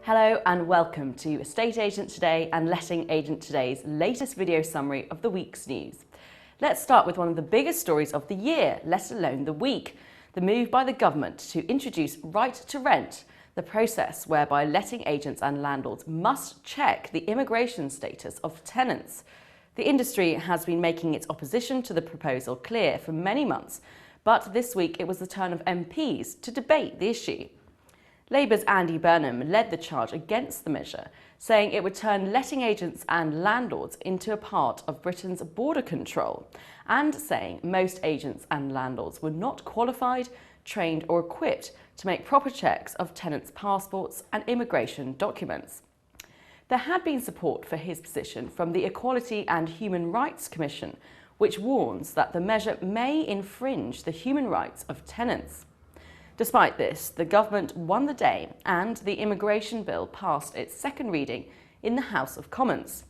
Hello and welcome to Estate Agent Today and Letting Agent Today's latest video summary of the week's news. Let's start with one of the biggest stories of the year, let alone the week, the move by the government to introduce right to rent, the process whereby letting agents and landlords must check the immigration status of tenants. The industry has been making its opposition to the proposal clear for many months, but this week it was the turn of MPs to debate the issue. Labour's Andy Burnham led the charge against the measure, saying it would turn letting agents and landlords into a part of Britain's border control, and saying most agents and landlords were not qualified, trained or equipped to make proper checks of tenants' passports and immigration documents. There had been support for his position from the Equality and Human Rights Commission, which warns that the measure may infringe the human rights of tenants. Despite this, the government won the day and the immigration bill passed its second reading in the House of Commons.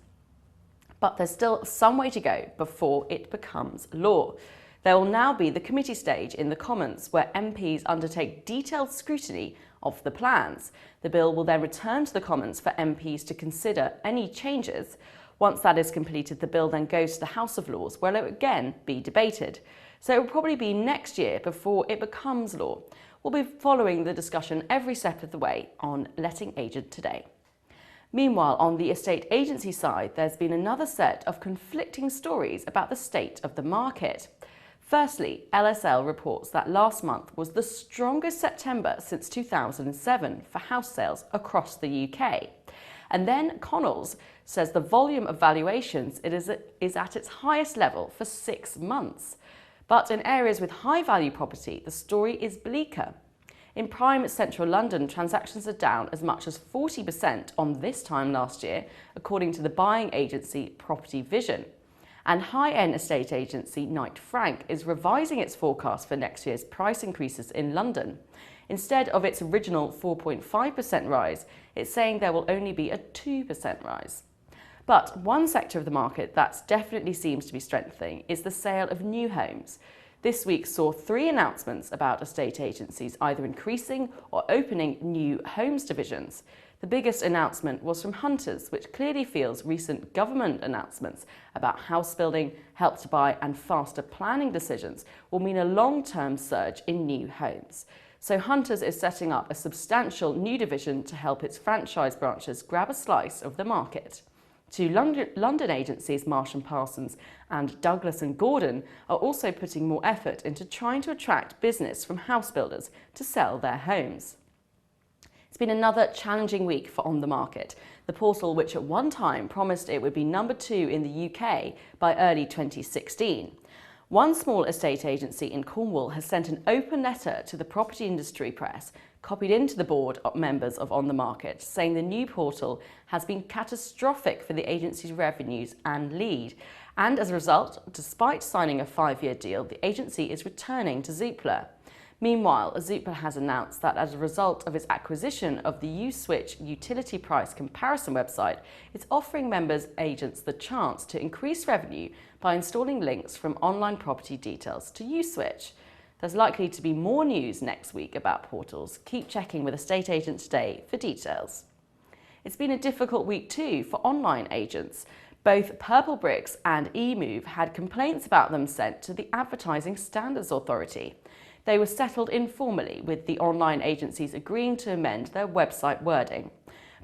But there's still some way to go before it becomes law. There will now be the committee stage in the Commons where MPs undertake detailed scrutiny of the plans. The bill will then return to the Commons for MPs to consider any changes. Once that is completed, the bill then goes to the House of Lords where it will again be debated. So it will probably be next year before it becomes law. We'll be following the discussion every step of the way on Letting Agent Today. Meanwhile, on the estate agency side, there's been another set of conflicting stories about the state of the market. Firstly, LSL reports that last month was the strongest September since 2007 for house sales across the UK. And then Connells says the volume of valuations is at its highest level for 6 months. But in areas with high-value property, the story is bleaker. In prime central London, transactions are down as much as 40% on this time last year, according to the buying agency Property Vision. And high-end estate agency Knight Frank is revising its forecast for next year's price increases in London. Instead of its original 4.5% rise, it's saying there will only be a 2% rise. But one sector of the market that definitely seems to be strengthening is the sale of new homes. This week saw 3 announcements about estate agencies either increasing or opening new homes divisions. The biggest announcement was from Hunters, which clearly feels recent government announcements about house building, Help to Buy and faster planning decisions will mean a long-term surge in new homes. So Hunters is setting up a substantial new division to help its franchise branches grab a slice of the market. Two London agencies, Marsh & Parsons and Douglas & Gordon, are also putting more effort into trying to attract business from house builders to sell their homes. It's been another challenging week for OnTheMarket, the portal which at one time promised it would be number 2 in the UK by early 2016. One small estate agency in Cornwall has sent an open letter to the property industry press, copied into the board members of OnTheMarket, saying the new portal has been catastrophic for the agency's revenues and lead. And as a result, despite signing a 5-year deal, the agency is returning to Zoopla. Meanwhile, Zoopla has announced that as a result of its acquisition of the USwitch utility price comparison website, it's offering members agents the chance to increase revenue by installing links from online property details to USwitch. There's likely to be more news next week about portals. Keep checking with Estate Agent Today for details. It's been a difficult week too for online agents. Both Purple Bricks and eMove had complaints about them sent to the Advertising Standards Authority. They were settled informally, with the online agencies agreeing to amend their website wording.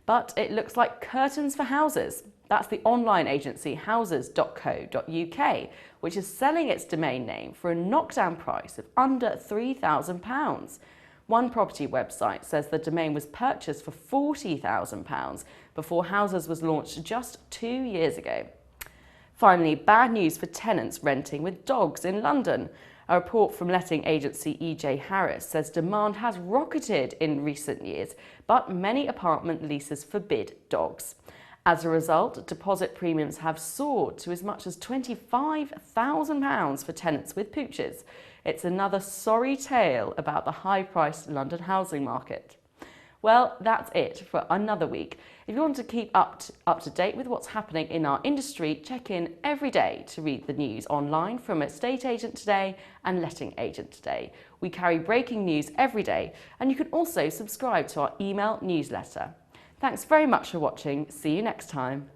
But it looks like curtains for houses. That's the online agency houses.co.uk, which is selling its domain name for a knockdown price of under £3,000. One property website says the domain was purchased for £40,000 before Houses was launched just 2 years ago. Finally, bad news for tenants renting with dogs in London. A report from letting agency EJ Harris says demand has rocketed in recent years, but many apartment leases forbid dogs. As a result, deposit premiums have soared to as much as £25,000 for tenants with pooches. It's another sorry tale about the high-priced London housing market. Well, that's it for another week. If you want to keep up to date with what's happening in our industry, check in every day to read the news online from Estate Agent Today and Letting Agent Today. We carry breaking news every day, and you can also subscribe to our email newsletter. Thanks very much for watching. See you next time.